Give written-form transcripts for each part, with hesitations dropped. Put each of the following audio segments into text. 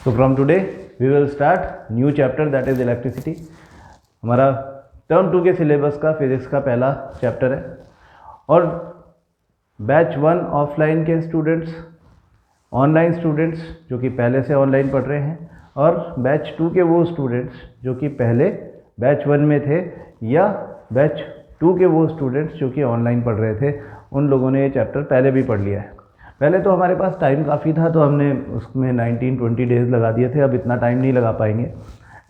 So from today we will start new chapter that is electricity। हमारा term 2 के syllabus का physics का पहला चैप्टर है और बैच 1 ऑफलाइन के स्टूडेंट्स, ऑनलाइन स्टूडेंट्स जो कि पहले से ऑनलाइन पढ़ रहे हैं और बैच 2 के वो स्टूडेंट्स जो कि पहले बैच 1 में थे या बैच 2 के वो स्टूडेंट्स जो कि ऑनलाइन पढ़ रहे थे, उन लोगों ने ये चैप्टर पहले भी पढ़ लिया है। पहले तो हमारे पास टाइम काफ़ी था तो हमने उसमें 19-20 डेज़ लगा दिए थे, अब इतना टाइम नहीं लगा पाएंगे,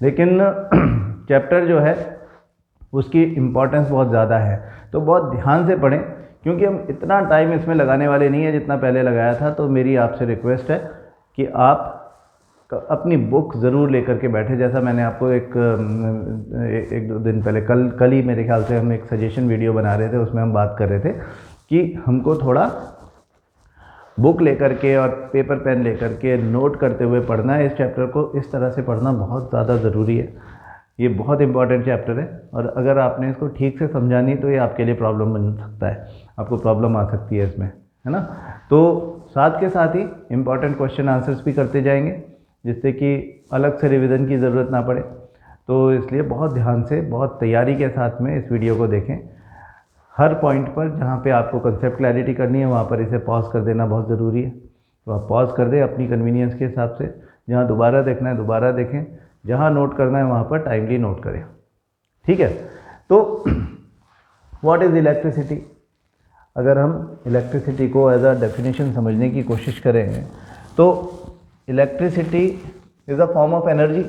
लेकिन चैप्टर जो है उसकी इम्पोर्टेंस बहुत ज़्यादा है तो बहुत ध्यान से पढ़ें क्योंकि हम इतना टाइम इसमें लगाने वाले नहीं है जितना पहले लगाया था। तो मेरी आपसे रिक्वेस्ट है कि आप अपनी बुक ज़रूर लेकर के बैठे। जैसा मैंने आपको एक दो दिन पहले कल ही मेरे ख्याल से हम एक सजेशन वीडियो बना रहे थे, उसमें हम बात कर रहे थे कि हमको थोड़ा बुक लेकर के और पेपर पेन लेकर के नोट करते हुए पढ़ना है। इस चैप्टर को इस तरह से पढ़ना बहुत ज़्यादा ज़रूरी है। ये बहुत इंपॉर्टेंट चैप्टर है और अगर आपने इसको ठीक से समझा नहीं तो ये आपके लिए प्रॉब्लम बन सकता है, आपको प्रॉब्लम आ सकती है इसमें, है ना। तो साथ के साथ ही इम्पॉर्टेंट क्वेश्चन आंसर्स भी करते जाएंगे जिससे कि अलग से रिवीजन की ज़रूरत ना पड़े। तो इसलिए बहुत ध्यान से, बहुत तैयारी के साथ में इस वीडियो को देखें। हर पॉइंट पर जहाँ पे आपको कंसेप्ट क्लैरिटी करनी है वहाँ पर इसे पॉज कर देना बहुत ज़रूरी है। तो आप पॉज कर दें अपनी कन्वीनियंस के हिसाब से, जहाँ दोबारा देखना है दोबारा देखें, जहाँ नोट करना है वहाँ पर टाइमली नोट करें, ठीक है। तो व्हाट इज़ इलेक्ट्रिसिटी? अगर हम इलेक्ट्रिसिटी को एज अ डेफिनेशन समझने की कोशिश करें तो electricity is a form of energy.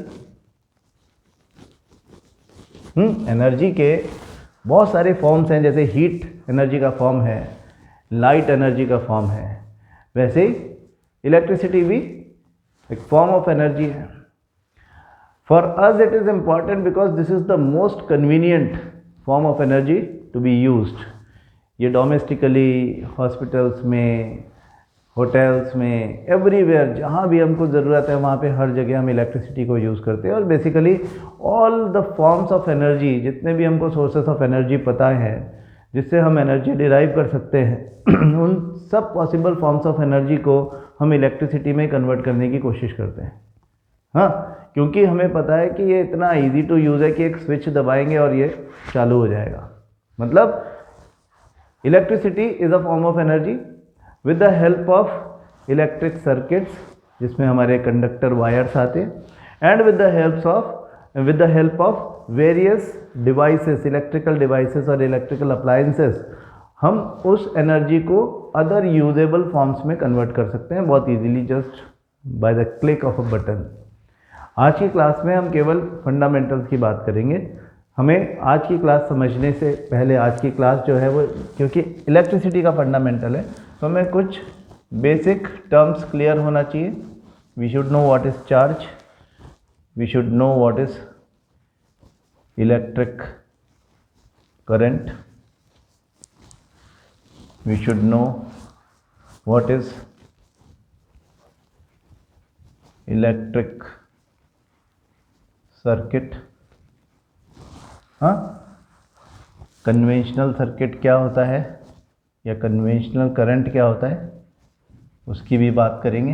Energy के बहुत सारे फॉर्म्स हैं, जैसे हीट एनर्जी का फॉर्म है, लाइट एनर्जी का फॉर्म है, वैसे ही इलेक्ट्रिसिटी भी एक फॉर्म ऑफ एनर्जी है। For us it is important because this is the most convenient form of energy to be used. ये डोमेस्टिकली, हॉस्पिटल्स में, होटल्स में, एवरीवेयर जहाँ भी हमको ज़रूरत है वहाँ पे हर जगह हम इलेक्ट्रिसिटी को यूज़ करते हैं। और basically all the forms of energy, जितने भी हमको सोर्सेस ऑफ एनर्जी पता है जिससे हम एनर्जी डिराइव कर सकते हैं उन सब पॉसिबल फॉर्म्स ऑफ एनर्जी को हम इलेक्ट्रिसिटी में कन्वर्ट करने की कोशिश करते हैं। हाँ, क्योंकि हमें पता है कि ये इतना ईजी टू यूज़ है कि एक स्विच दबाएंगे और ये चालू हो जाएगा। मतलब electricity is a form of energy with the help of electric circuits, जिसमें हमारे कंडक्टर वायर्स आते हैं, and with the help of various devices, electrical devices और electrical appliances, हम उस एनर्जी को अदर यूजेबल फॉर्म्स में कन्वर्ट कर सकते हैं बहुत easily, just by the click of a button. आज की क्लास में हम केवल फंडामेंटल्स की बात करेंगे। हमें आज की क्लास समझने से पहले, आज की क्लास जो है वो क्योंकि इलेक्ट्रिसिटी का फंडामेंटल है तो हमें कुछ बेसिक टर्म्स क्लियर होना चाहिए। We should know what is charge, we should know what is electric current, we should know what is electric circuit. हाँ, कन्वेंशनल सर्किट क्या होता है या कन्वेंशनल करंट क्या होता है उसकी भी बात करेंगे।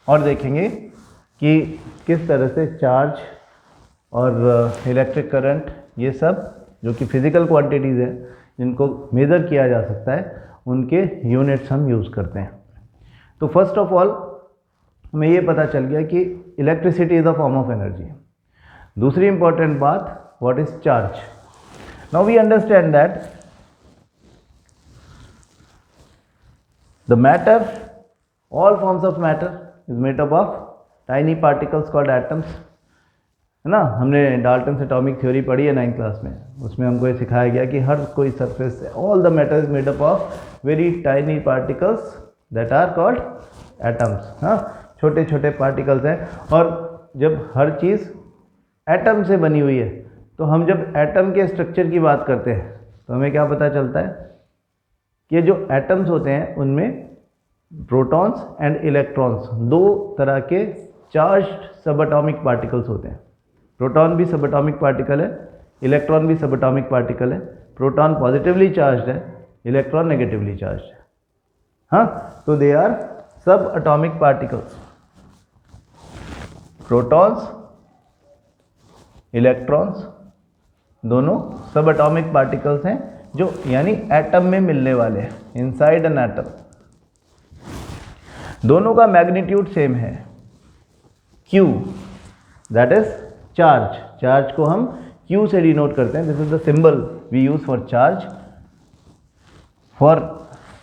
और देखेंगे कि किस तरह से चार्ज और इलेक्ट्रिक करंट, ये सब जो कि फिजिकल क्वांटिटीज़ हैं जिनको मेज़र किया जा सकता है, उनके यूनिट्स हम यूज़ करते हैं। तो फर्स्ट ऑफ ऑल हमें ये पता चल गया कि electricity is a form of energy. दूसरी इंपॉर्टेंट बात, what is charge. Now we understand that the matter, all forms of matter is made up of tiny particles called atoms, है ना। हमने डाल्टन्स एटॉमिक थ्योरी पढ़ी है 9th class में, उसमें हमको ये सिखाया गया कि हर कोई सरफेस से all the matter is made up of very tiny particles that are called atoms. हाँ, छोटे छोटे पार्टिकल्स हैं और जब हर चीज़ एटम से बनी हुई है तो हम जब एटम के स्ट्रक्चर की बात करते हैं तो हमें क्या पता चलता है कि जो एटम्स होते हैं उनमें प्रोटॉन्स एंड इलेक्ट्रॉन्स, दो तरह के चार्ज्ड सब एटॉमिक पार्टिकल्स होते हैं। प्रोटॉन भी सब एटॉमिक पार्टिकल है, इलेक्ट्रॉन भी सब एटॉमिक पार्टिकल है। प्रोटॉन पॉजिटिवली चार्ज्ड है, इलेक्ट्रॉन नेगेटिवली चार्ज। हाँ, तो दे आर सब एटॉमिक पार्टिकल्स, प्रोटॉन्स इलेक्ट्रॉन्स दोनों सब एटॉमिक पार्टिकल्स हैं, जो यानी एटम में मिलने वाले हैं, इनसाइड एन एटम। दोनों का मैग्नीट्यूड सेम है, Q, that is charge. Charge को हम Q से डिनोट करते हैं, this is the symbol we use for charge. For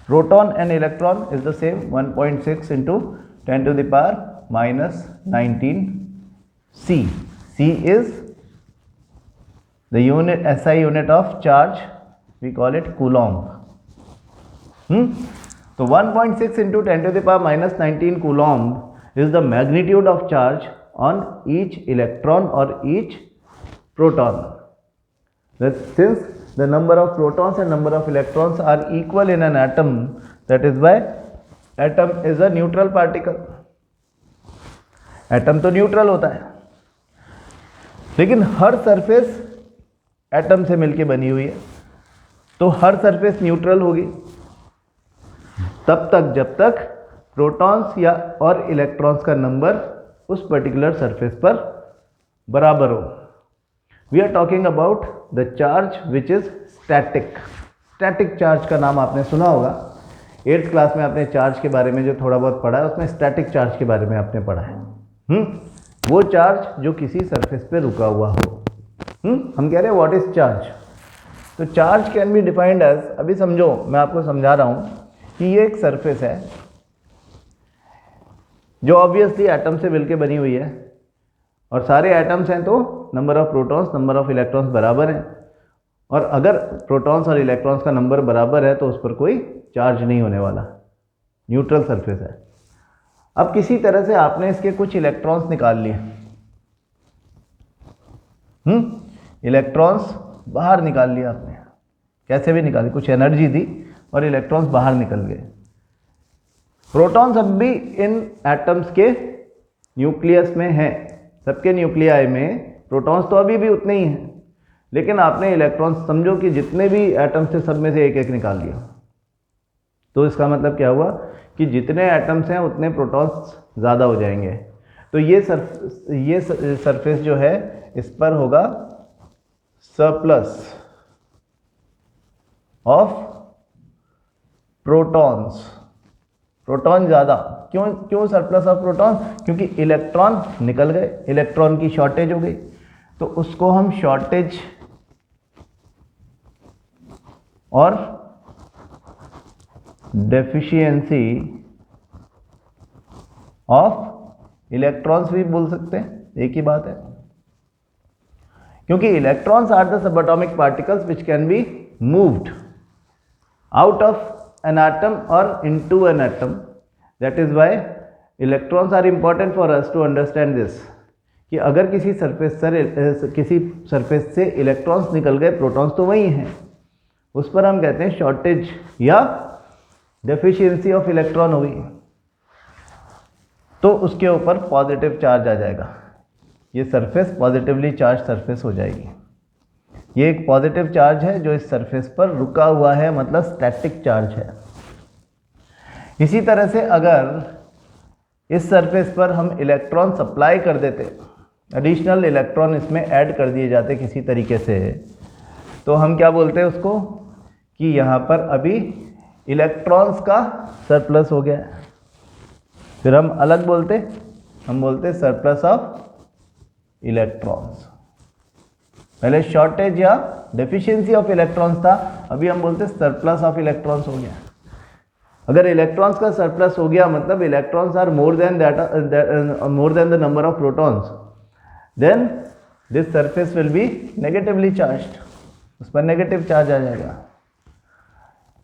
proton and electron is the same, 1.6 into 10 to the power -19 C. C is the unit, SI unit of charge, we call it coulomb. So 1.6 into 10 to the power -19 coulomb is the magnitude of charge on each electron or each proton. Since the number of protons and number of electrons are equal in an atom, that is why atom is a neutral particle. Atom तो neutral होता है, लेकिन हर surface atom से मिलके बनी हुई है, तो हर सरफेस न्यूट्रल होगी तब तक जब तक प्रोटॉन्स या और इलेक्ट्रॉन्स का नंबर उस पर्टिकुलर सरफेस पर बराबर हो। We are talking about the charge which is static. Static charge का नाम आपने सुना होगा, 8th क्लास में आपने चार्ज के बारे में जो थोड़ा बहुत पढ़ा है उसमें स्टैटिक चार्ज के बारे में आपने पढ़ा है। वो चार्ज जो किसी सरफेस पे रुका हुआ हो। हम कह रहे हैं व्हाट इज चार्ज। तो charge can be defined as, अभी समझो मैं आपको समझा रहा हूं कि ये एक सरफेस है जो ऑब्वियसली एटम से मिलके बनी हुई है, और सारे एटम्स हैं तो number of protons number of electrons बराबर हैं, और अगर प्रोटॉन्स और इलेक्ट्रॉन्स का नंबर बराबर है तो उस पर कोई चार्ज नहीं होने वाला, न्यूट्रल सरफेस है। अब किसी तरह से आपने इसके कुछ इलेक्ट्रॉन्स निकाल लिए, इलेक्ट्रॉन्स बाहर निकाल लिया आपने, कैसे भी निकाले, कुछ एनर्जी दी और इलेक्ट्रॉन्स बाहर निकल गए। प्रोटॉन्स अब भी इन एटम्स के न्यूक्लियस में हैं, सबके न्यूक्लियाई में प्रोटॉन्स तो अभी भी उतने ही हैं, लेकिन आपने इलेक्ट्रॉन्स समझो कि जितने भी एटम्स थे सब में से एक एक निकाल लिया। तो इसका मतलब क्या हुआ कि जितने एटम्स हैं उतने प्रोटॉन्स ज़्यादा हो जाएंगे। तो ये सरफेस जो है इस पर होगा सरप्लस ऑफ प्रोटॉन्स, प्रोटॉन ज़्यादा। क्यों सरप्लस ऑफ प्रोटॉन? क्योंकि इलेक्ट्रॉन निकल गए, इलेक्ट्रॉन की शॉर्टेज हो गई, तो उसको हम शॉर्टेज और डेफिशिएंसी ऑफ इलेक्ट्रॉन्स भी बोल सकते हैं, एक ही बात है। क्योंकि electrons are the subatomic particles which can be moved out of an atom और into an atom. That is why electrons are important for us to understand this, कि अगर किसी सरफेस से इलेक्ट्रॉन्स निकल गए, प्रोटॉन्स तो वही हैं, उस पर हम कहते हैं शॉर्टेज या डेफिशिएंसी ऑफ इलेक्ट्रॉन हुई, तो उसके ऊपर पॉजिटिव चार्ज आ जाएगा, ये सरफेस पॉजिटिवली चार्ज सरफेस हो जाएगी। ये एक पॉजिटिव चार्ज है जो इस सरफेस पर रुका हुआ है, मतलब स्टैटिक चार्ज है। इसी तरह से अगर इस सरफेस पर हम इलेक्ट्रॉन सप्लाई कर देते, एडिशनल इलेक्ट्रॉन इसमें ऐड कर दिए जाते किसी तरीके से, तो हम क्या बोलते हैं उसको कि यहाँ पर अभी इलेक्ट्रॉन्स का सरप्लस हो गया है। फिर हम अलग बोलते, हम बोलते सरप्लस ऑफ इलेक्ट्रॉन्स। पहले शॉर्टेज या डेफिशिएंसी ऑफ इलेक्ट्रॉन्स था, अभी हम बोलते सरप्लस ऑफ इलेक्ट्रॉन्स हो गया। अगर इलेक्ट्रॉन्स का सरप्लस हो गया मतलब electrons are more than the number of protons, then this surface will be negatively charged, उस पर नेगेटिव चार्ज आ जाएगा।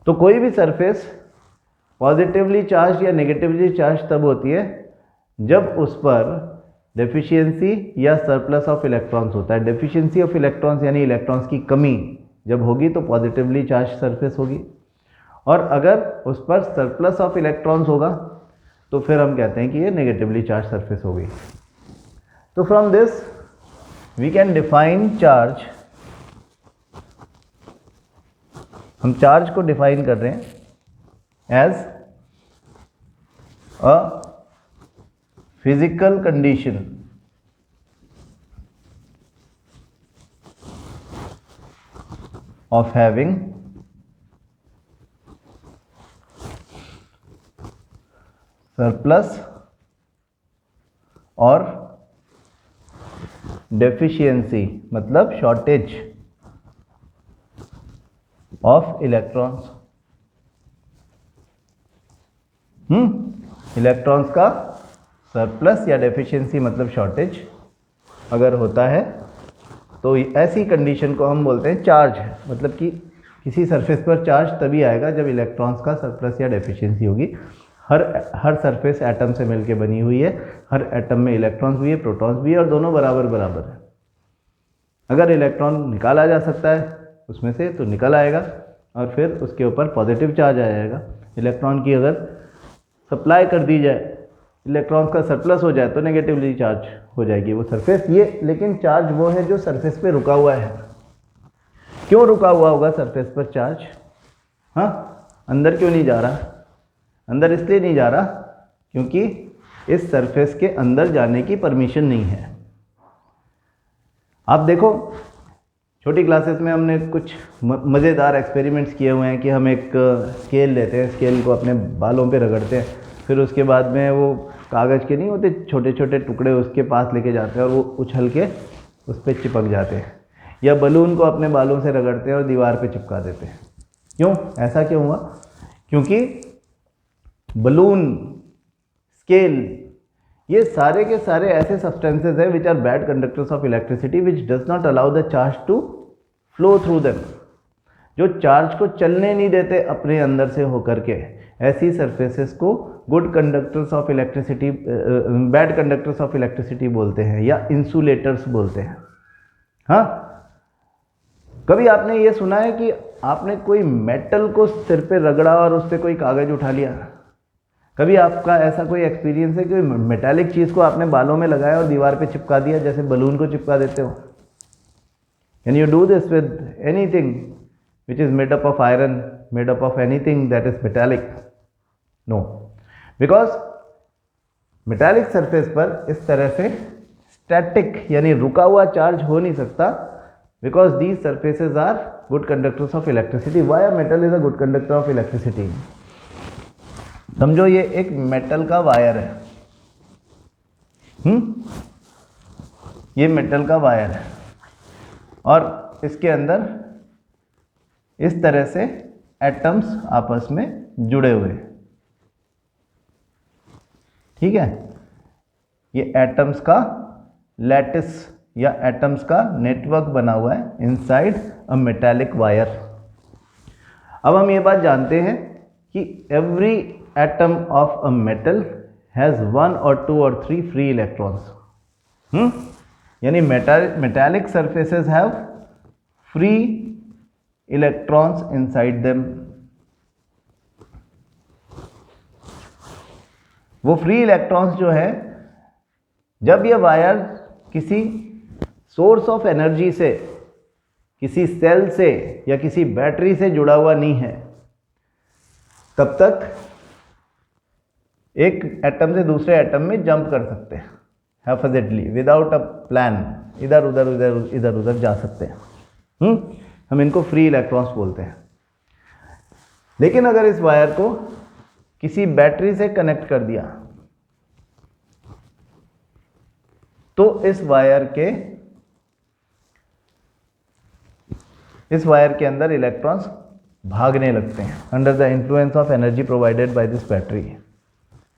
तो कोई भी सरफेस पॉजिटिवली चार्ज या नेगेटिवली चार्ज तब होती है जब उस पर डेफिशिएंसी या सरप्लस ऑफ इलेक्ट्रॉन्स होता है। डेफिशिएंसी ऑफ इलेक्ट्रॉन्स यानी इलेक्ट्रॉन्स की कमी जब होगी तो पॉजिटिवली चार्ज सरफेस होगी, और अगर उस पर सरप्लस ऑफ इलेक्ट्रॉन्स होगा तो फिर हम कहते हैं कि ये नेगेटिवली चार्ज सरफेस होगी। तो from this we can define charge हम चार्ज को डिफाइन कर रहे हैं as a physical condition of having surplus और deficiency मतलब shortage of electrons। इलेक्ट्रॉन्स का सरप्लस या डेफिशिएंसी मतलब शॉर्टेज अगर होता है तो ऐसी कंडीशन को हम बोलते हैं चार्ज। मतलब कि किसी सरफेस पर चार्ज तभी आएगा जब इलेक्ट्रॉन्स का सरप्लस या डेफिशिएंसी होगी। हर सरफेस एटम से मिलकर बनी हुई है, हर एटम में इलेक्ट्रॉन्स भी है, प्रोटॉन्स भी है और दोनों बराबर बराबर है। अगर इलेक्ट्रॉन निकाला जा सकता है उसमें से तो निकल आएगा और फिर उसके ऊपर पॉजिटिव चार्ज आ जाएगा। इलेक्ट्रॉन की अगर सप्लाई कर दी जाए, इलेक्ट्रॉन्स का सरप्लस हो जाए तो नेगेटिवली चार्ज हो जाएगी वो सरफेस। ये लेकिन चार्ज वो है जो सरफेस पे रुका हुआ है। क्यों रुका हुआ होगा सरफेस पर चार्ज? हाँ, अंदर क्यों नहीं जा रहा? अंदर इसलिए नहीं जा रहा क्योंकि इस सरफेस के अंदर जाने की परमिशन नहीं है। आप देखो छोटी क्लासेस में हमने कुछ मज़ेदार एक्सपेरिमेंट्स किए हुए हैं कि हम एक स्केल लेते हैं, स्केल को अपने बालों पे रगड़ते हैं, फिर उसके बाद में वो कागज़ के नहीं होते छोटे छोटे टुकड़े उसके पास लेके जाते हैं और वो उछल के उस पर चिपक जाते हैं। या बलून को अपने बालों से रगड़ते हैं और दीवार पे चिपका देते हैं। क्यों? ऐसा क्यों हुआ? क्योंकि बलून, स्केल, ये सारे के सारे ऐसे सब्सटेंसेज हैं which are bad conductors of electricity which does not allow the charge to flow through them, जो चार्ज को चलने नहीं देते अपने अंदर से होकर के। ऐसी सरफेसेस को good conductors of electricity, bad conductors of electricity बोलते हैं या इंसुलेटर्स बोलते हैं। हाँ, कभी आपने ये सुना है कि आपने कोई मेटल को सिर पे रगड़ा और उस पर कोई कागज उठा लिया? कभी आपका ऐसा कोई एक्सपीरियंस है कि मेटालिक चीज़ को आपने बालों में लगाया और दीवार पे चिपका दिया जैसे बलून को चिपका देते हो? Can you do this with anything which is made up of iron, made up of anything that is metallic? No, because metallic surface पर इस तरह से static यानी रुका हुआ चार्ज हो नहीं सकता, because these surfaces are good conductors of electricity. Why a metal is a good conductor of electricity? समझो ये एक मेटल का वायर है। ये मेटल का वायर है और इसके अंदर इस तरह से एटम्स आपस में जुड़े हुए, ठीक है? ये एटम्स का लैटिस या एटम्स का नेटवर्क बना हुआ है इनसाइड अ मेटालिक वायर। अब हम ये बात जानते हैं कि every atom of a metal has 1 और 2 और 3 फ्री इलेक्ट्रॉन्स। यानी metallic surfaces have free electrons inside them। वो फ्री इलेक्ट्रॉन्स जो है, जब ये वायर किसी सोर्स ऑफ एनर्जी से, किसी सेल से या किसी बैटरी से जुड़ा हुआ नहीं है, तब तक एक एटम से दूसरे एटम में जंप कर सकते हैं हैफजेडली, विदाउट अ प्लान, इधर उधर जा सकते हैं। हम इनको फ्री इलेक्ट्रॉन्स बोलते हैं। लेकिन अगर इस वायर को किसी बैटरी से कनेक्ट कर दिया तो इस वायर के अंदर इलेक्ट्रॉन्स भागने लगते हैं under the influence of energy provided by this battery.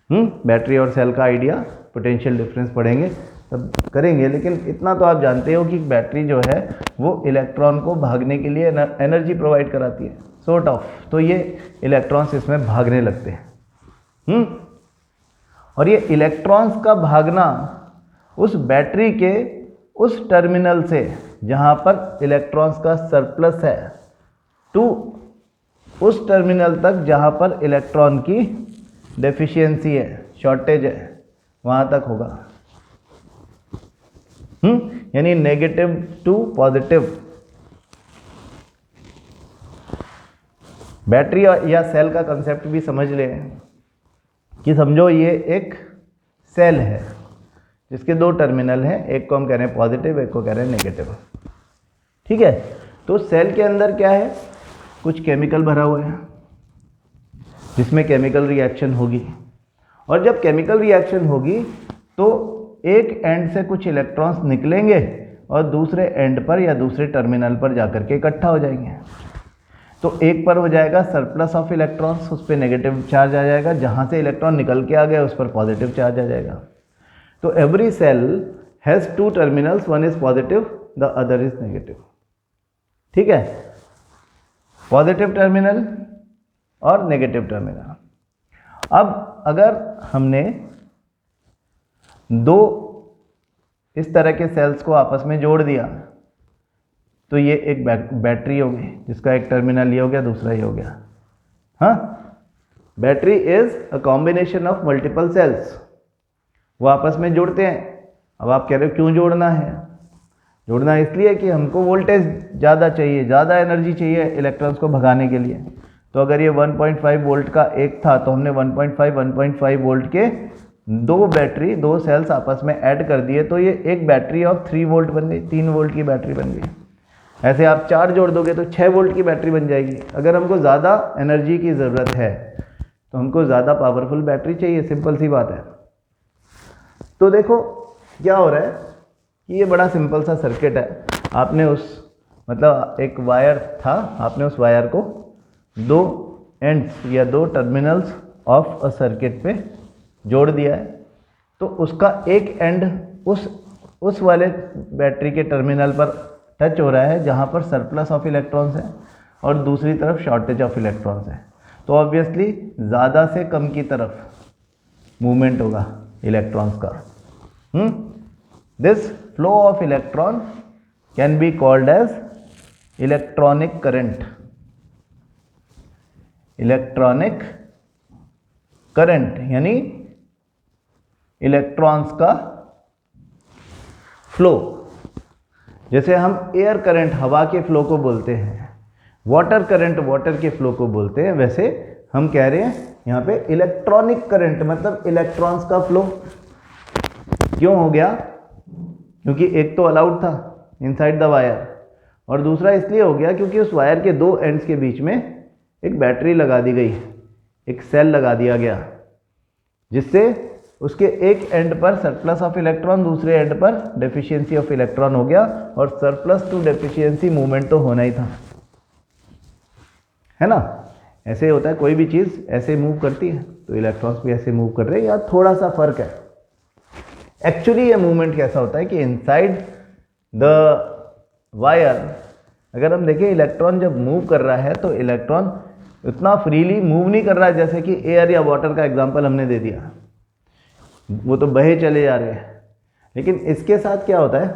Battery और सेल का आइडिया, पोटेंशियल डिफरेंस पढ़ेंगे तब करेंगे, लेकिन इतना तो आप जानते हो कि बैटरी जो है वो इलेक्ट्रॉन को भागने के लिए एनर्जी प्रोवाइड कराती है, सॉर्ट ऑफ। तो ये इलेक्ट्रॉन्स इसमें भागने लगते हैं। और ये इलेक्ट्रॉन्स का भागना उस बैटरी के उस टर्मिनल से जहाँ पर इलेक्ट्रॉन्स का सरप्लस है टू उस टर्मिनल तक जहाँ पर इलेक्ट्रॉन की डेफिशिएंसी है, शॉर्टेज है, वहाँ तक होगा। यानी नेगेटिव टू पॉजिटिव। बैटरी या सेल का कंसेप्ट भी समझ लें कि समझो ये एक सेल है जिसके दो टर्मिनल हैं, एक को हम कह रहे हैं पॉजिटिव, एक को कह रहे हैं नेगेटिव। ठीक है, तो सेल के अंदर क्या है, कुछ केमिकल भरा हुआ है जिसमें केमिकल रिएक्शन होगी, और जब केमिकल रिएक्शन होगी तो एक एंड से कुछ इलेक्ट्रॉन्स निकलेंगे और दूसरे एंड पर या दूसरे टर्मिनल पर जाकर के इकट्ठा हो जाएंगे। तो एक पर हो जाएगा सरप्लस ऑफ इलेक्ट्रॉन्स, उस पर नेगेटिव चार्ज आ जाएगा, जहाँ से इलेक्ट्रॉन निकल के आ गए उस पर पॉजिटिव चार्ज आ जाएगा। तो every cell has two terminals, one is positive the other is negative. ठीक है, पॉजिटिव टर्मिनल और नेगेटिव टर्मिनल। अब अगर हमने दो इस तरह के सेल्स को आपस में जोड़ दिया तो ये एक बैटरी होगी जिसका एक टर्मिनल ये हो गया, दूसरा ये हो गया। हाँ, battery is a combination of multiple cells, वो आपस में जुड़ते हैं। अब आप कह रहे हो क्यों जोड़ना है? जोड़ना इसलिए कि हमको वोल्टेज ज़्यादा चाहिए, ज़्यादा एनर्जी चाहिए इलेक्ट्रॉन्स को भगाने के लिए। तो अगर ये 1.5 वोल्ट का एक था तो हमने 1.5 वोल्ट के दो सेल्स आपस में ऐड कर दिए, तो ये एक बैटरी ऑफ 3 वोल्ट बन गई, 3 वोल्ट की बैटरी बन गई। ऐसे आप 4 जोड़ दोगे तो 6 वोल्ट की बैटरी बन जाएगी। अगर हमको ज़्यादा एनर्जी की ज़रूरत है तो हमको ज़्यादा पावरफुल बैटरी चाहिए, सिंपल सी बात है। तो देखो क्या हो रहा है कि ये बड़ा सिंपल सा सर्किट है। आपने एक वायर था, आपने उस वायर को दो एंड्स या दो टर्मिनल्स ऑफ अ सर्किट पे जोड़ दिया है, तो उसका एक एंड उस वाले बैटरी के टर्मिनल पर टच हो रहा है जहाँ पर सरप्लस ऑफ इलेक्ट्रॉन्स है और दूसरी तरफ शॉर्टेज ऑफ इलेक्ट्रॉन्स है। तो ऑब्वियसली ज़्यादा से कम की तरफ मूवमेंट होगा इलेक्ट्रॉन्स का। This flow of electron can be called as electronic current. Electronic current यानी इलेक्ट्रॉन्स का फ्लो। जैसे हम एयर करंट हवा के फ्लो को बोलते हैं, वाटर करंट वाटर के फ्लो को बोलते हैं, वैसे हम कह रहे हैं यहाँ पे इलेक्ट्रॉनिक करंट मतलब इलेक्ट्रॉन्स का फ्लो। क्यों हो गया? क्योंकि एक तो अलाउड था इनसाइड द वायर, और दूसरा इसलिए हो गया क्योंकि उस वायर के दो एंड्स के बीच में एक बैटरी लगा दी गई, एक सेल लगा दिया गया, जिससे उसके एक एंड पर सरप्लस ऑफ इलेक्ट्रॉन, दूसरे एंड पर डेफिशिएंसी ऑफ इलेक्ट्रॉन हो गया, और सरप्लस टू डेफिशिएंसी मूवमेंट तो होना ही था, है ना। ऐसे होता है, कोई भी चीज़ ऐसे मूव करती है तो इलेक्ट्रॉन्स भी ऐसे मूव कर रहे हैं, या थोड़ा सा फर्क है। एक्चुअली ये मूवमेंट कैसा होता है कि इनसाइड द वायर अगर हम देखें, इलेक्ट्रॉन जब मूव कर रहा है तो इलेक्ट्रॉन उतना फ्रीली मूव नहीं कर रहा है जैसे कि एयर या वाटर का एग्जांपल हमने दे दिया, वो तो बहे चले जा रहे हैं। लेकिन इसके साथ क्या होता है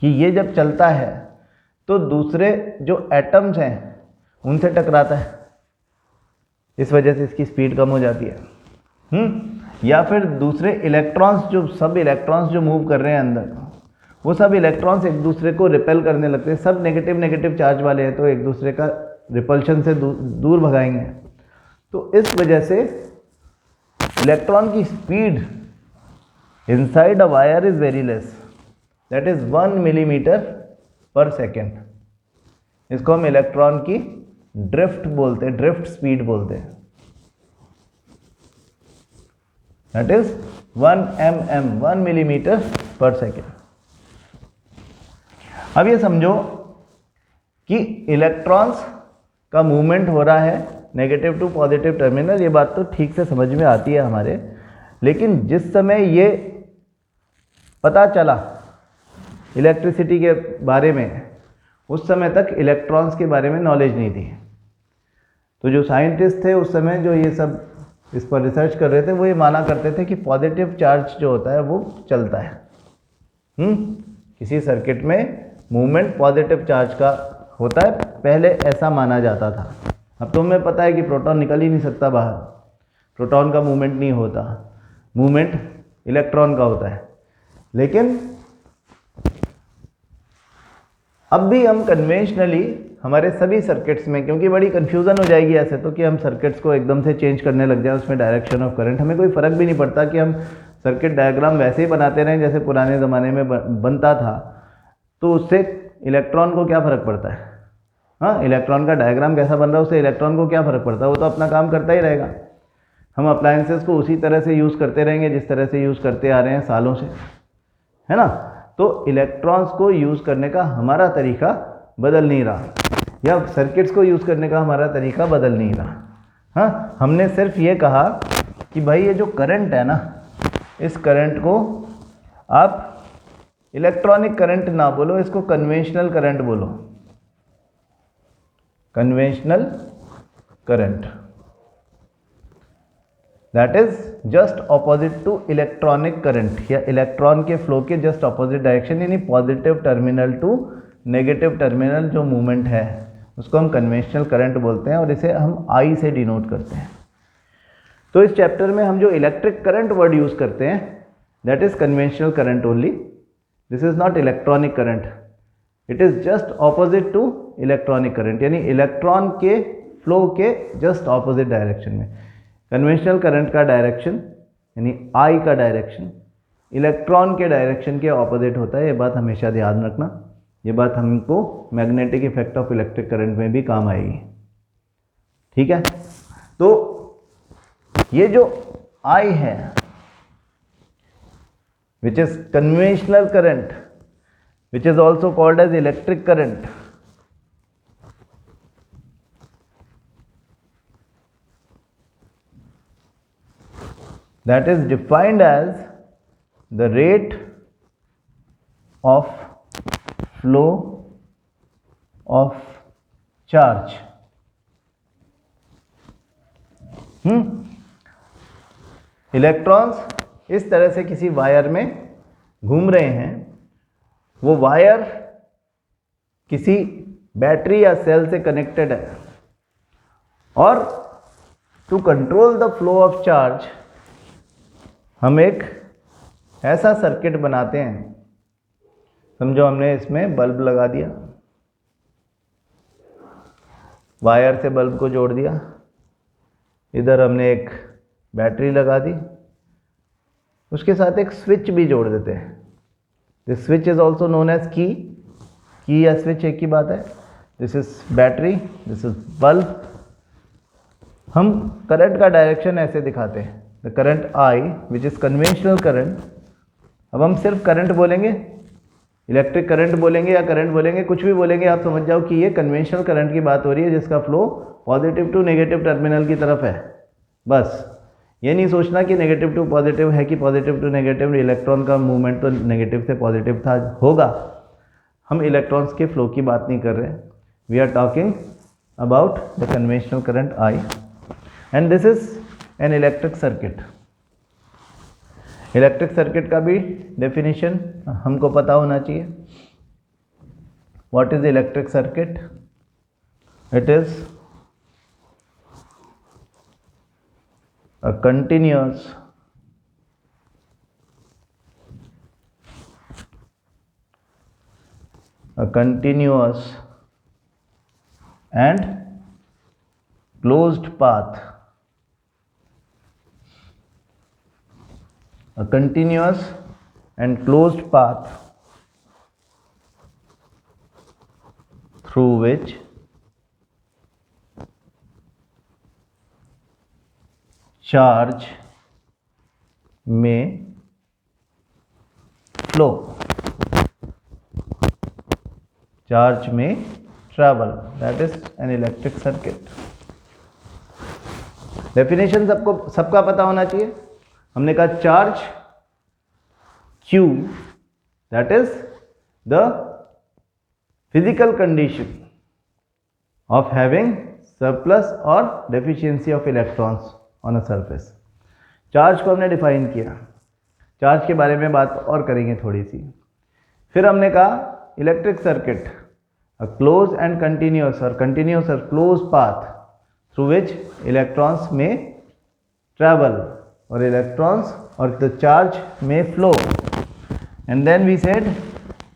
कि ये जब चलता है तो दूसरे जो एटम्स हैं उनसे टकराता है, इस वजह से इसकी स्पीड कम हो जाती है। या फिर दूसरे इलेक्ट्रॉन्स, सब इलेक्ट्रॉन्स जो मूव कर रहे हैं अंदर, वो सब इलेक्ट्रॉन्स एक दूसरे को रिपेल करने लगते हैं। सब नेगेटिव चार्ज वाले हैं तो एक दूसरे का रिपल्शन से दूर भगाएंगे। तो इस वजह से इलेक्ट्रॉन की speed inside a wire is very less, that is 1 millimetre पर सेकेंड। इसको हम इलेक्ट्रॉन की ड्रिफ्ट बोलते हैं, ड्रिफ्ट स्पीड बोलते हैं, दैट इज 1 मिलीमीटर पर सेकेंड। अब ये समझो कि इलेक्ट्रॉन्स का मूवमेंट हो रहा है नेगेटिव टू पॉजिटिव टर्मिनल, ये बात तो ठीक से समझ में आती है हमारे। लेकिन जिस समय ये पता चला इलेक्ट्रिसिटी के बारे में, उस समय तक इलेक्ट्रॉन्स के बारे में नॉलेज नहीं थी। तो जो साइंटिस्ट थे उस समय, जो ये सब इस पर रिसर्च कर रहे थे, वो ये माना करते थे कि पॉजिटिव चार्ज जो होता है वो चलता है। किसी सर्किट में मूवमेंट पॉजिटिव चार्ज का होता है, पहले ऐसा माना जाता था। अब तो हमें पता है कि प्रोटॉन निकल ही नहीं सकता बाहर, प्रोटॉन का मूवमेंट नहीं होता, मूवमेंट इलेक्ट्रॉन का होता है। लेकिन अब भी हम कन्वेंशनली हमारे सभी सर्किट्स में, क्योंकि बड़ी कन्फ्यूज़न हो जाएगी ऐसे तो कि हम सर्किट्स को एकदम से चेंज करने लग जाए उसमें डायरेक्शन ऑफ करंट, हमें कोई फ़र्क भी नहीं पड़ता कि हम सर्किट डायग्राम वैसे ही बनाते रहें जैसे पुराने ज़माने में बनता था, तो उससे इलेक्ट्रॉन को क्या फ़र्क पड़ता है। हाँ, इलेक्ट्रॉन का डायग्राम कैसा बन रहा है उससे इलेक्ट्रॉन को क्या फ़र्क पड़ता है, वो तो अपना काम करता ही रहेगा। हम अप्लायंसेस को उसी तरह से यूज़ करते रहेंगे जिस तरह से यूज़ करते आ रहे हैं सालों से, है ना। तो इलेक्ट्रॉन्स को यूज़ करने का हमारा तरीका बदल नहीं रहा, या सर्किट्स को यूज़ करने का हमारा तरीका बदल नहीं रहा। हाँ, हमने सिर्फ ये कहा कि भाई ये जो करंट है ना, इस करंट को आप इलेक्ट्रॉनिक करंट ना बोलो, इसको कन्वेंशनल करंट बोलो, conventional current, that is just opposite to electronic current, या इलेक्ट्रॉन के फ्लो के जस्ट ऑपोजिट डायरेक्शन, यानी positive terminal to negative terminal जो मूवमेंट है उसको हम कन्वेंशनल करंट बोलते हैं, और इसे हम आई से डिनोट करते हैं। तो इस चैप्टर में हम जो इलेक्ट्रिक करंट वर्ड यूज़ करते हैं that is conventional current only, this is not electronic current, it is just opposite to electronic current, यानी इलेक्ट्रॉन के फ्लो के जस्ट ऑपोजिट डायरेक्शन में। कन्वेंशनल करंट का डायरेक्शन यानी आई का डायरेक्शन इलेक्ट्रॉन के डायरेक्शन के ऑपोजिट होता है, ये बात हमेशा ध्यान रखना, ये बात हमको magnetic effect of electric current में भी काम आएगी, ठीक है। तो ये जो आई है विच is conventional current, which is also called as electric current, that is defined as the rate of flow of charge। Electrons इस तरह से किसी वायर में घूम रहे हैं, वो वायर किसी बैटरी या सेल से कनेक्टेड है, और to control the flow of charge हम एक ऐसा सर्किट बनाते हैं, समझो हमने इसमें बल्ब लगा दिया, वायर से बल्ब को जोड़ दिया, इधर हमने एक बैटरी लगा दी, उसके साथ एक स्विच भी जोड़ देते हैं। This switch is also known as key या स्विच एक ही बात है। This is battery, this is bulb. हम करंट का डायरेक्शन ऐसे दिखाते हैं, the current I which is conventional current. अब हम सिर्फ करंट बोलेंगे, इलेक्ट्रिक करंट बोलेंगे या करंट बोलेंगे, कुछ भी बोलेंगे, आप समझ जाओ कि ये कन्वेंशनल करंट की बात हो रही है जिसका flow positive to negative terminal की तरफ है। बस ये नहीं सोचना कि नेगेटिव टू पॉजिटिव है कि पॉजिटिव टू नेगेटिव, इलेक्ट्रॉन का मूवमेंट तो नेगेटिव से पॉजिटिव था होगा। हम इलेक्ट्रॉन्स के फ्लो की बात नहीं कर रहे, we are talking about the conventional current I, and this is an electric circuit. Electric circuit का भी डेफिनेशन हमको पता होना चाहिए। What is electric circuit? It is a continuous and closed path, a continuous and closed path through which charge में flow, charge में travel, that is an electric circuit. Definition सबका पता होना चाहिए। हमने कहा charge Q, that is the physical condition of having surplus or deficiency of electrons on a surface. Charge को हमने डिफाइन किया, चार्ज के बारे में बात और करेंगे थोड़ी सी। फिर हमने कहा electric circuit, a close and continuous or close path through which electrons में ट्रैवल और इलेक्ट्रॉन्स और द चार्ज में flow. And then we said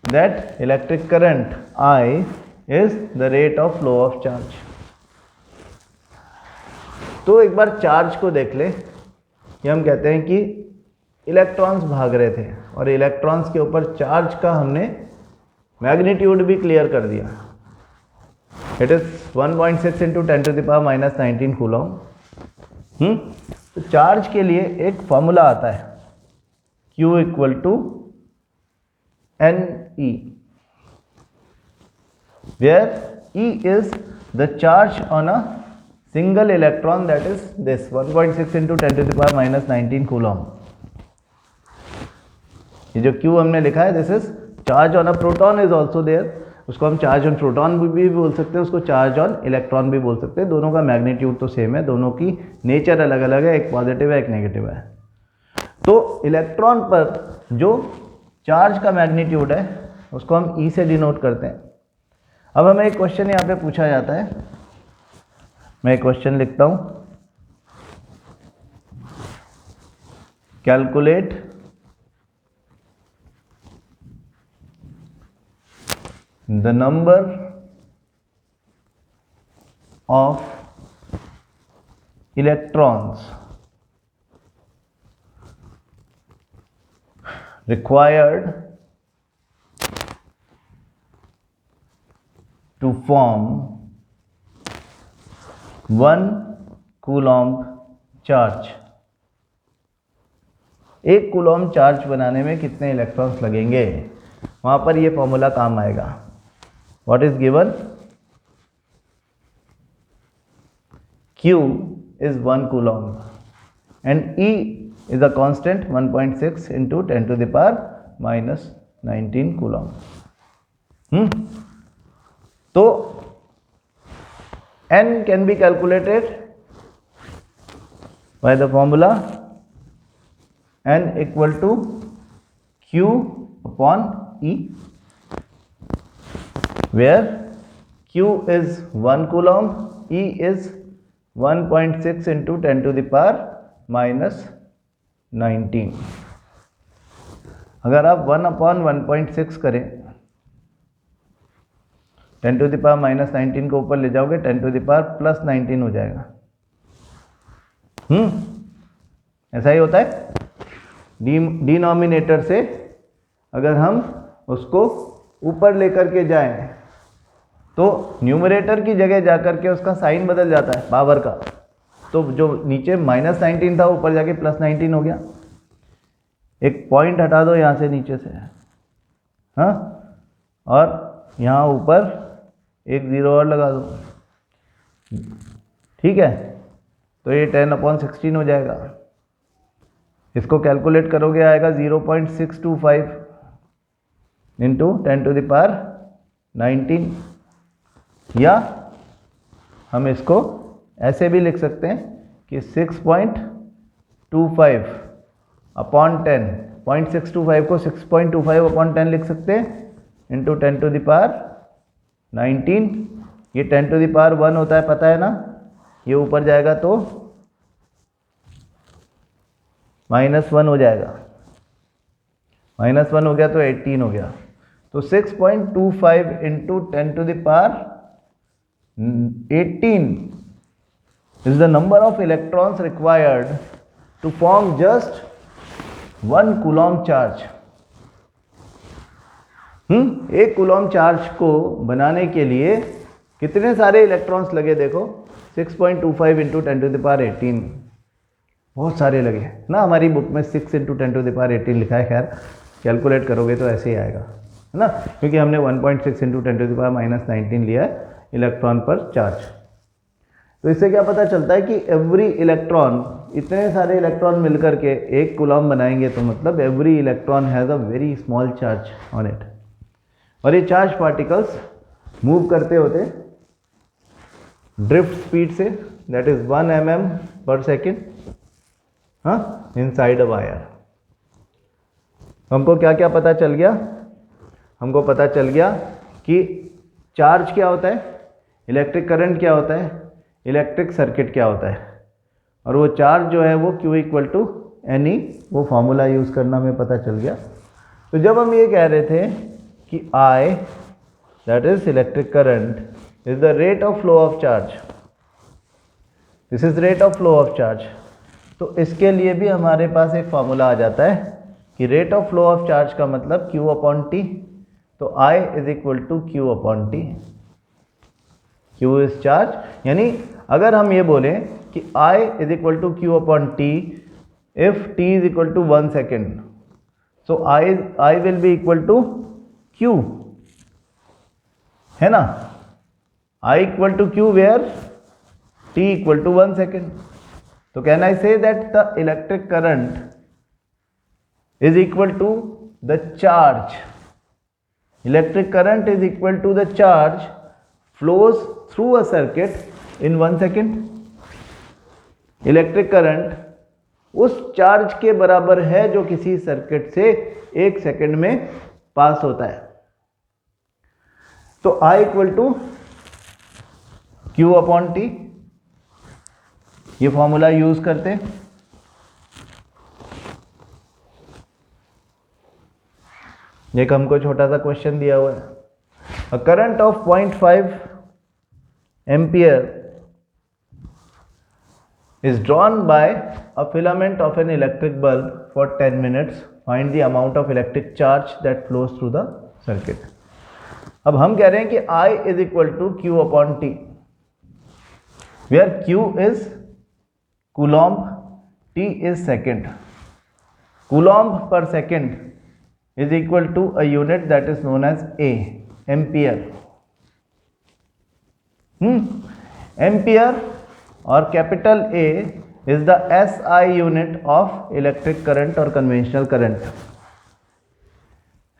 that electric current I is the rate of flow of charge. तो एक बार charge को देख ले कि हम कहते हैं कि इलेक्ट्रॉन्स भाग रहे थे और इलेक्ट्रॉन्स के ऊपर चार्ज का हमने मैग्नीट्यूड भी क्लियर कर दिया। It is 1.6 into 10⁻⁻19 coulomb. तो चार्ज के लिए एक फॉर्मूला आता है Q equal to NE, where E is the charge on a single electron, that is this 1.6 into 10⁻⁻19 coulomb. ये जो Q हमने लिखा है, this is charge on a proton is also there. उसको हम चार्ज ऑन प्रोटॉन भी बोल सकते हैं, उसको चार्ज ऑन इलेक्ट्रॉन भी बोल सकते हैं। दोनों का मैग्नीट्यूड तो सेम है, दोनों की नेचर अलग अलग है, एक पॉजिटिव है एक नेगेटिव है। तो इलेक्ट्रॉन पर जो चार्ज का मैग्नीट्यूड है उसको हम E से डिनोट करते हैं। अब हमें एक क्वेश्चन यहाँ पे पूछा जाता है, मैं एक क्वेश्चन लिखता हूँ, calculate the number of electrons required to form 1 Coulomb charge. एक कूलॉम चार्ज बनाने में कितने इलेक्ट्रॉन्स लगेंगे, वहां पर यह फॉर्मूला काम आएगा। What is given? Q is 1 coulomb and E is a constant 1.6 into 10⁻⁻19 coulomb। तो N can be calculated by the formula N equal to Q upon E, where Q is 1 coulomb, E is 1.6 into 10⁻⁻19। अगर आप 1/1.6 करें, 10⁻⁻19 को ऊपर ले जाओगे 10⁻+19 हो जाएगा। ऐसा ही होता है। डिनोमिनेटर से अगर हम उसको ऊपर लेकर के जाएं तो न्यूमरेटर की जगह जाकर के उसका साइन बदल जाता है पावर का। तो जो नीचे -19 था ऊपर जाके +19 हो गया। एक पॉइंट हटा दो यहाँ से नीचे से, हाँ, और यहाँ ऊपर एक 0 और लगा दो, ठीक है, तो ये 10/16 हो जाएगा। इसको कैलकुलेट करोगे आएगा 0.625 इंटू 10⁻19, या हम इसको ऐसे भी लिख सकते हैं कि 6.25 अपॉन 10, 0.625 को 6.25 अपॉन 10 लिख सकते हैं इंटू 10⁻19। ये 10⁻1 होता है, पता है ना, ये ऊपर जाएगा तो -1 हो जाएगा, -1 हो गया तो 18 हो गया। तो 6.25 into 10⁻18 is the number of electrons required to form just 1 coulomb charge। एक कूलॉम चार्ज को बनाने के लिए कितने सारे इलेक्ट्रॉन्स लगे, देखो 6.25 इंटू 10⁻18, बहुत सारे लगे ना। हमारी बुक में 6 इंटू 10⁻18 लिखा है, खैर कैलकुलेट करोगे तो ऐसे ही आएगा, है ना, क्योंकि हमने 1.6 इंटू 10⁻⁻19 लिया है इलेक्ट्रॉन पर चार्ज। तो इससे क्या पता चलता है कि एवरी इलेक्ट्रॉन, इतने सारे इलेक्ट्रॉन मिलकर के एक कूलॉम बनाएंगे, तो मतलब every electron has a very small charge on it. और ये चार्ज पार्टिकल्स मूव करते होते ड्रिफ्ट स्पीड से, दैट इज 1 mm/s, हाँ, इनसाइड अ वायर। हमको क्या क्या पता चल गया, हमको पता चल गया कि चार्ज क्या होता है, इलेक्ट्रिक करंट क्या होता है, इलेक्ट्रिक सर्किट क्या होता है, और वो चार्ज जो है वो Q इक्वल टू NE, वो फॉर्मूला यूज़ करना हमें पता चल गया। तो जब हम ये कह रहे थे कि I that is electric current, is the rate of flow of charge. This is rate of flow of charge. तो इसके लिए भी हमारे पास एक फॉर्मूला आ जाता है कि rate of flow of charge का मतलब Q अपॉन टी, तो I is equal to Q upon T. Q is charge, यानी अगर हम ये बोलें कि I is equal to Q upon T if T is equal to 1 second, so I will be equal to Q, है ना. I equal to Q where T equal to 1 second. So can I say that the electric current is equal to the charge? Electric current is equal to the charge flows through a circuit in 1 second. Electric current उस charge के बराबर है जो किसी circuit से 1 second में पास होता है. तो I equal to Q upon T, ये फॉर्मूला यूज करते हैं. एक हमको छोटा सा क्वेश्चन दिया हुआ है. A current of 0.5 ampere is drawn by a filament of an electric bulb for 10 minutes. Find the amount of electric charge that flows through the circuit. अब हम कह रहे हैं कि I is equal to Q upon T, where Q is coulomb, T is second. Coulomb per second is equal to a unit that is known as A, ampere. Ampere or capital A is the SI unit of electric current or conventional current,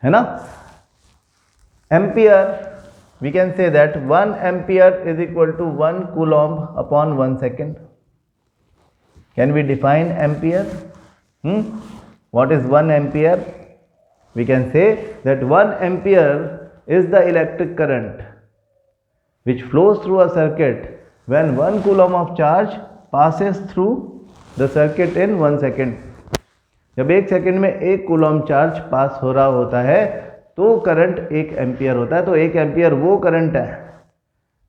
है ना. Ampere, we can say that 1 ampere is equal to 1 coulomb upon 1 second. Can we define ampere? What is 1 ampere? We can say that 1 ampere is the electric current which flows through a circuit when 1 coulomb of charge passes through the circuit in 1 second. जब 1 second में 1 Coulomb charge पास हो रहा होता है तो current 1 ampere होता है. तो 1 एम्पियर वो करंट है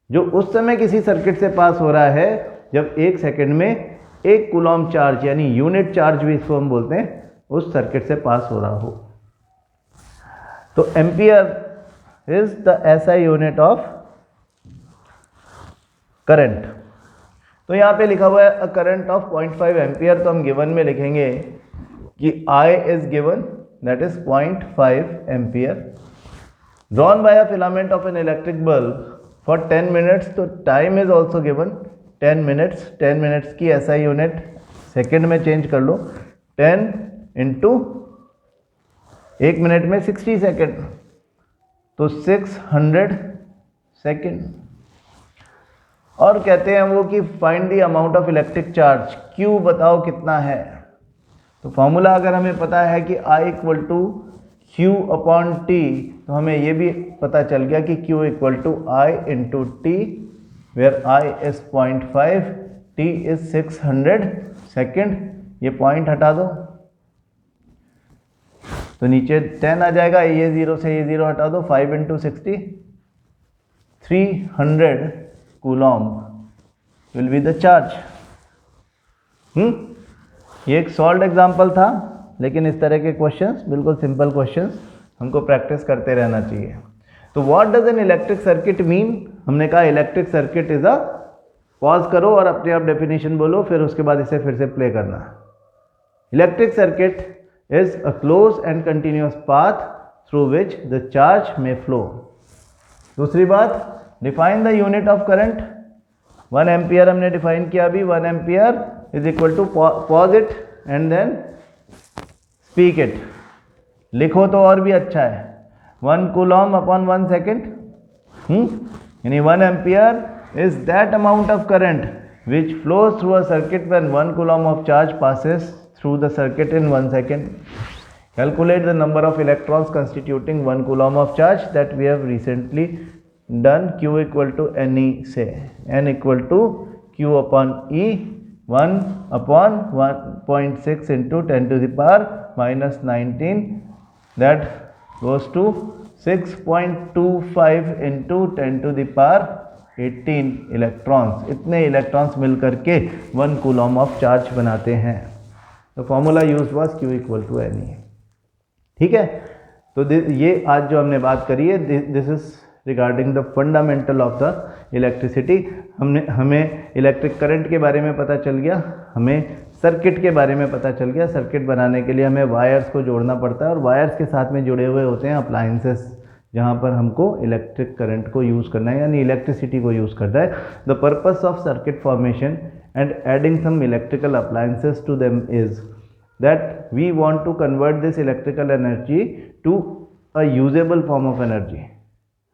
जो उस समय किसी सर्किट से पास हो रहा है जब 1 सेकेंड में 1 कूलॉम चार्ज, यानी यूनिट चार्ज भी इसको हम बोलते हैं, उस सर्किट से पास हो रहा हो. तो ampere is the SI unit of current. तो यहाँ पे लिखा हुआ है अ करंट ऑफ 0.5 एम्पियर, तो हम गिवन में लिखेंगे कि I is given, that is 0.5 ampere, drawn by a filament of an electric bulb for 10 minutes. तो time is also given 10 minutes. 10 minutes की एसआई यूनिट सेकेंड में चेंज कर लो. 10 इंटू 1 मिनट में 60 सेकेंड, तो 600 सेकेंड. और कहते हैं वो कि find the amount of electric charge, Q बताओ कितना है. तो फॉर्मूला अगर हमें पता है कि I equal to Q upon T, तो हमें ये भी पता चल गया कि Q equal to I into T, where I is 0.5, T is 600 second. ये पॉइंट हटा दो तो नीचे 10 आ जाएगा. ये 0 से ये 0 हटा दो. 5 into 60, 300 coulomb will be the charge. ये एक सॉल्व एग्जाम्पल था, लेकिन इस तरह के क्वेश्चंस, बिल्कुल सिंपल क्वेश्चंस, हमको प्रैक्टिस करते रहना चाहिए. तो what does N electric circuit mean? हमने कहा electric circuit is a, pause करो और अपने आप डेफिनेशन बोलो, फिर उसके बाद इसे फिर से प्ले करना. Electric circuit is a close and continuous path through which the charge में फ्लो. दूसरी बात, define the unit of current. 1 ampere हमने डिफाइन किया अभी. 1 ampere is equal to, pause it and then speak it. लिखो तो और भी अच्छा है. 1 कूलॉम अपॉन 1 सेकेंड, यानी 1 ampere is that amount of current which flows through a circuit when 1 Coulomb of charge passes through the circuit in 1 second. Calculate the number of electrons constituting 1 coulomb of charge that we have recently done. Q equal to NE, say N equal to Q upon E, 1 upon 1.6 into 10 to the power minus 19, that goes to 6.25 into 10⁻18 electrons, इतने electrons मिल करके 1 coulomb of charge बनाते हैं। तो formula use was Q equal to Ne। ठीक है, तो ये आज जो हमने बात करी है, this is regarding the fundamental of the electricity. हमें इलेक्ट्रिक करंट के बारे में पता चल गया, हमें सर्किट के बारे में पता चल गया। सर्किट बनाने के लिए हमें वायर्स को जोड़ना पड़ता है और वायर्स के साथ में जुड़े हुए होते हैं अप्लायंसेस, जहाँ पर हमको इलेक्ट्रिक करंट को यूज़ करना है, यानी इलेक्ट्रिसिटी को यूज़ करना है। The purpose of circuit formation and adding some electrical appliances to them is that we want to convert this electrical energy to a usable form of energy.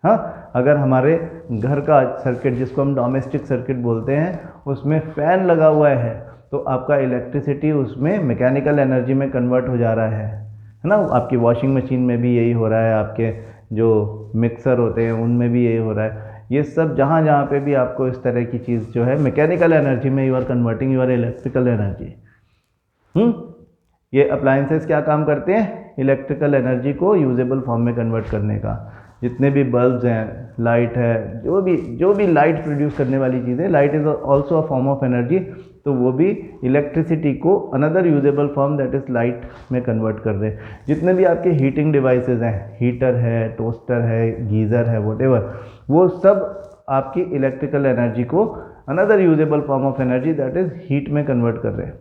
हाँ, अगर हमारे घर का सर्किट, जिसको हम डोमेस्टिक सर्किट बोलते हैं, उसमें फ़ैन लगा हुआ है, तो आपका इलेक्ट्रिसिटी उसमें मैकेनिकल एनर्जी में कन्वर्ट हो जा रहा है ना। आपकी वॉशिंग मशीन में भी यही हो रहा है, आपके जो मिक्सर होते हैं उनमें भी यही हो रहा है। ये सब जहाँ जहाँ पे भी आपको इस तरह की चीज़ जो है मैकेनिकल एनर्जी में you are converting your electrical energy. ये अप्लायंसेस क्या काम करते हैं? इलेक्ट्रिकल एनर्जी को यूजेबल फॉर्म में कन्वर्ट करने का। जितने भी बल्ब्स हैं, लाइट है, जो भी लाइट प्रोड्यूस करने वाली चीज़ें, light is also a form of energy, तो वो भी इलेक्ट्रिसिटी को another usable form that is light में कन्वर्ट कर रहे हैं। जितने भी आपके हीटिंग डिवाइसेस हैं, हीटर है, टोस्टर है, गीज़र है, व्हाटएवर, वो सब आपकी इलेक्ट्रिकल एनर्जी को another usable form of energy that is heat में कन्वर्ट कर रहे हैं।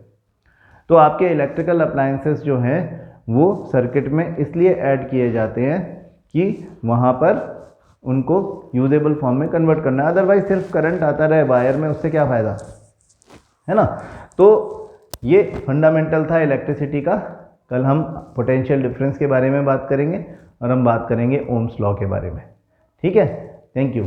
तो आपके इलेक्ट्रिकल अप्लायंसेस जो हैं वो सर्किट में इसलिए ऐड किए जाते हैं कि वहाँ पर उनको यूजेबल फॉर्म में कन्वर्ट करना है। अदरवाइज सिर्फ करंट आता रहे वायर में, उससे क्या फ़ायदा है ना। तो ये फंडामेंटल था इलेक्ट्रिसिटी का। कल हम पोटेंशियल डिफरेंस के बारे में बात करेंगे और हम बात करेंगे ओम्स लॉ के बारे में। ठीक है, थैंक यू।